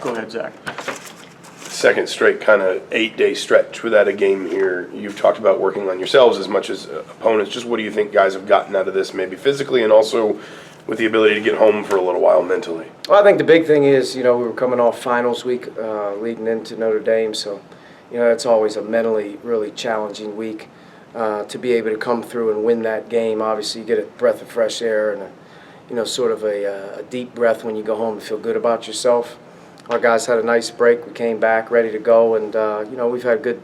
Go ahead, Zach. Second straight kind of 8-day stretch without a game here. You've talked about working on yourselves as much as opponents. Just what do you think guys have gotten out of this, maybe physically and also with the ability to get home for a little while mentally? Well, I think the big thing is, we were coming off finals week leading into Notre Dame, so, it's always a mentally really challenging week to be able to come through and win that game. Obviously, you get a breath of fresh air and, sort of a deep breath when you go home and feel good about yourself. Our guys had a nice break. We came back ready to go, and, we've had good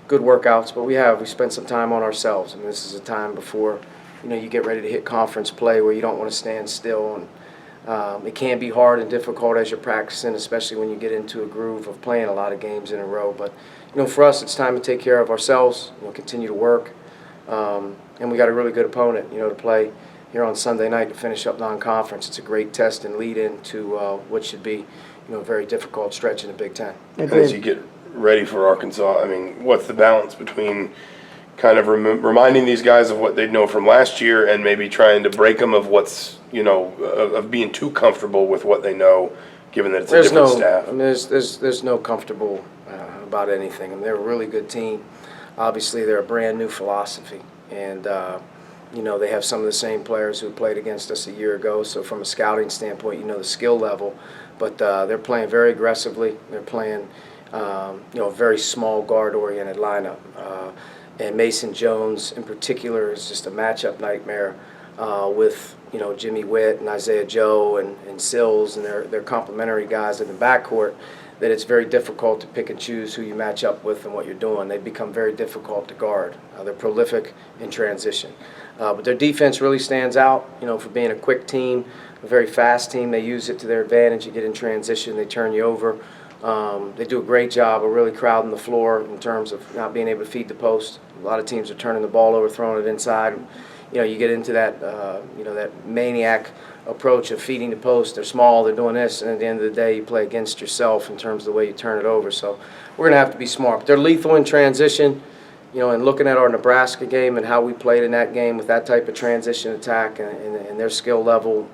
workouts, but we spent some time on ourselves. And this is a time before, you get ready to hit conference play where you don't want to stand still. And it can be hard and difficult as you're practicing, especially when you get into a groove of playing a lot of games in a row. But, for us, it's time to take care of ourselves, continue to work. And we got a really good opponent, to play here on Sunday night to finish up non-conference. It's a great test and lead into what should be, a very difficult stretch in the Big Ten. As you get ready for Arkansas, I mean, what's the balance between kind of reminding these guys of what they know from last year and maybe trying to break them of what's, of being too comfortable with what they know, given that it's a different staff? I mean, there's no comfortable about anything. I mean, they're a really good team. Obviously, they're a brand new philosophy, and they have some of the same players who played against us a year ago. So from a scouting standpoint, the skill level, but they're playing very aggressively. They're playing, a very small guard-oriented lineup. And Mason Jones, in particular, is just a matchup nightmare with, Jimmy Witt and Isaiah Joe and Sills, and they're complementary guys in the backcourt, that it's very difficult to pick and choose who you match up with and what you're doing. They become very difficult to guard. They're prolific in transition. But their defense really stands out, for being a quick team, a very fast team. They use it to their advantage. You get in transition, they turn you over. They do a great job of really crowding the floor in terms of not being able to feed the post. A lot of teams are turning the ball over, throwing it inside. You get into that, that maniac approach of feeding the post. They're small, they're doing this, and at the end of the day, you play against yourself in terms of the way you turn it over. So we're going to have to be smart. But they're lethal in transition, and looking at our Nebraska game and how we played in that game with that type of transition attack and their skill level,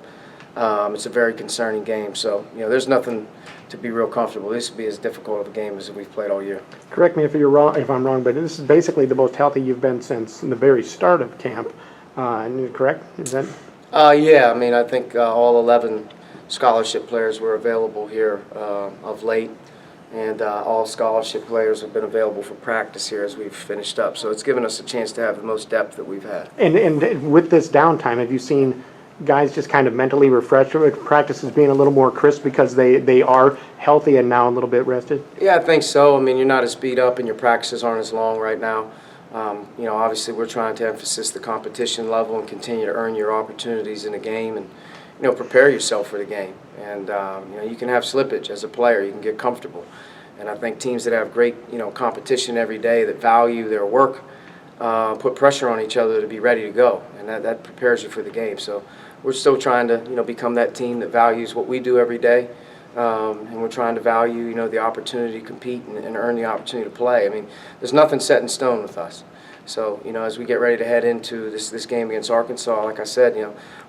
it's a very concerning game. So, there's nothing to be real comfortable. This will be as difficult of a game as we've played all year. Correct me if I'm wrong, but this is basically the most healthy you've been since the very start of camp. Correct? Is that? Yeah. I mean, I think all 11 scholarship players were available here of late, and all scholarship players have been available for practice here as we've finished up. So it's given us a chance to have the most depth that we've had. And with this downtime, have you seen guys just kind of mentally refreshed with practices being a little more crisp because they are healthy and now a little bit rested? Yeah, I think so. I mean, you're not as beat up and your practices aren't as long right now. Obviously we're trying to emphasize the competition level and continue to earn your opportunities in the game and, prepare yourself for the game. And, you can have slippage as a player. You can get comfortable. And I think teams that have great, competition every day, that value their work, put pressure on each other to be ready to go. And that prepares you for the game. So we're still trying to, become that team that values what we do every day. And we're trying to value, the opportunity to compete and earn the opportunity to play. I mean, there's nothing set in stone with us. So, as we get ready to head into this game against Arkansas, like I said,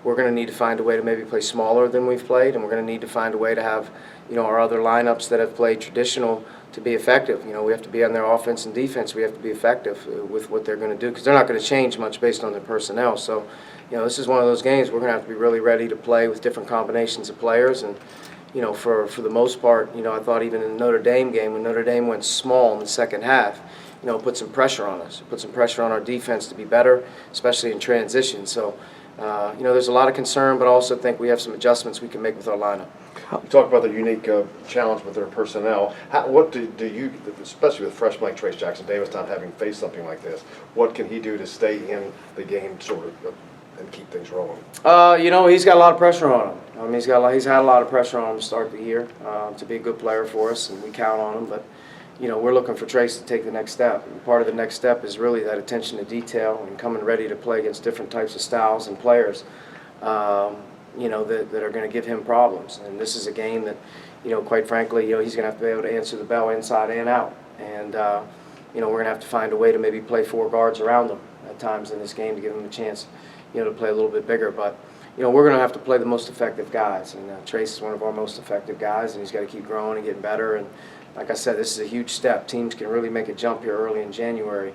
we're going to need to find a way to maybe play smaller than we've played, and we're going to need to find a way to have, our other lineups that have played traditional to be effective. We have to be on their offense and defense. We have to be effective with what they're going to do because they're not going to change much based on their personnel. So, this is one of those games we're going to have to be really ready to play with different combinations of players. And, for the most part, I thought even in the Notre Dame game, when Notre Dame went small in the second half, put some pressure on us. Put some pressure on our defense to be better, especially in transition. So, there's a lot of concern, but I also think we have some adjustments we can make with our lineup. You talk about the unique challenge with their personnel. What do you, especially with freshman like Trace Jackson Davis not having faced something like this, what can he do to stay in the game sort of and keep things rolling? He's got a lot of pressure on him. I mean, he's had a lot of pressure on him to start the year to be a good player for us, and we count on him. But we're looking for Trace to take the next step. And part of the next step is really that attention to detail and coming ready to play against different types of styles and players. That are going to give him problems. And this is a game that, quite frankly, he's going to have to be able to answer the bell inside and out. And, we're going to have to find a way to maybe play four guards around him at times in this game to give him a chance, to play a little bit bigger. But, you know, we're going to have to play the most effective guys. And Trace is one of our most effective guys, and he's got to keep growing and getting better. And like I said, this is a huge step. Teams can really make a jump here early in January,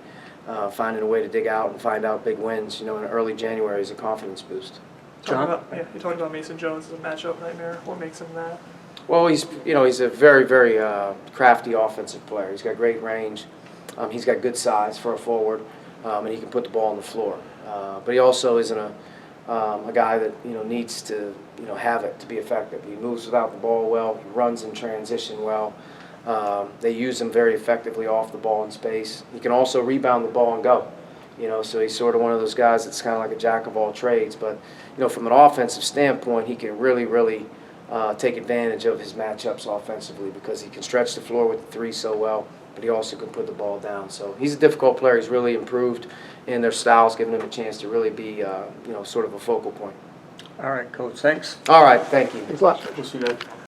finding a way to dig out and find out big wins. You know, in early January is a confidence boost. John? You talked about Mason Jones as a matchup nightmare. What makes him that? Well, he's a very, very crafty offensive player. He's got great range. He's got good size for a forward, and he can put the ball on the floor. But he also isn't a guy that needs to have it to be effective. He moves without the ball well. He runs in transition well. They use him very effectively off the ball in space. He can also rebound the ball and go. So he's sort of one of those guys that's kind of like a jack of all trades. But from an offensive standpoint, he can really, really take advantage of his matchups offensively because he can stretch the floor with the three so well, but he also can put the ball down. So he's a difficult player. He's really improved in their styles, giving him a chance to really be, sort of a focal point. All right, Coach, thanks. All right, thank you. Thanks a lot. We'll see you guys.